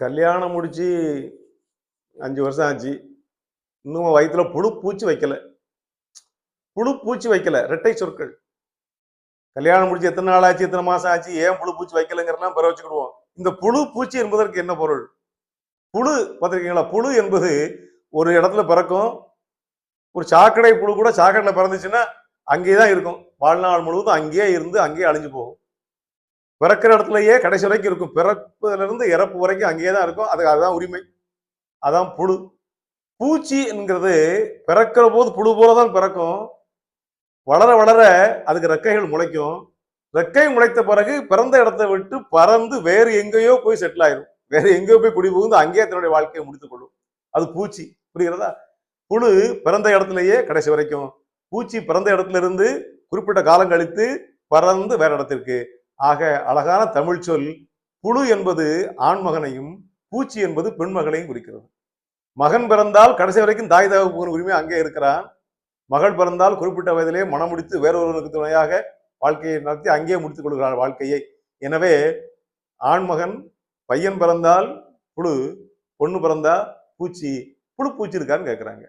கல்யாணம் முடிச்சு 5 வருஷம் ஆச்சு. இன்னும் வயித்துல புழு பூச்சி வைக்கல. புழு பூச்சி வைக்கல. இரட்டை சொற்கள். கல்யாணம் முடிச்சு எத்தனை நாள் ஆச்சு, எத்தனை மாசம் ஆச்சு, ஏன் புழு பூச்சி வைக்கலங்கிறதெல்லாம் பிறகு வச்சுக்கிடுவோம். இந்த புழு பூச்சி என்பதற்கு என்ன பொருள்? புழு பார்த்திருக்கீங்களா? புழு என்பது ஒரு இடத்துல பிறக்கும். ஒரு சாக்கடை புழு கூட சாக்கடையில பிறந்துச்சுன்னா அங்கேயே தான் இருக்கும். வாழ்நாள் முழுவதும் அங்கேயே இருந்து அங்கேயே அழிஞ்சு போகும். பிறக்கிற இடத்துலயே கடைசி வரைக்கும் இருக்கும். பிறப்புல இருந்து இறப்பு வரைக்கும் அங்கேயே தான் இருக்கும். அதுதான் உரிமை. அதான் புழு. பூச்சி என்கிறது பிறக்கிற போது புழு போலதான் பிறக்கும். வளர வளர அதுக்கு ரெக்கைகள் முளைக்கும். ரெக்கை முளைத்த பிறகு பிறந்த இடத்தை விட்டு பறந்து வேறு எங்கேயோ போய் செட்டில் ஆயிரும். வேற எங்கேயோ போய் குடி புகுந்து அங்கேயே தன்னுடைய வாழ்க்கையை முடித்துக் கொள்ளும். அது பூச்சி. புரிகிறதா? புழு பிறந்த இடத்திலேயே கடைசி வரைக்கும், பூச்சி பிறந்த இடத்துல இருந்து குறிப்பிட்ட காலம் கழித்து பறந்து வேற இடத்திற்கு. ஆக அழகான தமிழ் சொல். புழு என்பது ஆண்மகனையும், பூச்சி என்பது பெண்மகளையும் குறிக்கிறது. மகன் பிறந்தால் கடைசி வரைக்கும் தாய் தகப்பன் உரிமை அங்கே இருக்கிறான். மகள் பிறந்தால் குறிப்பிட்ட வயதிலே மனம் முடித்து வேறொருவருக்கு துணையாக வாழ்க்கையை நடத்தி அங்கேயே முடித்துக் கொள்கிறார் வாழ்க்கையை. எனவே ஆண்மகன், பையன் பிறந்தால் புழு, பொண்ணு பிறந்தா பூச்சி. புழு பூச்சி இருக்கான்னு கேட்கிறாங்க.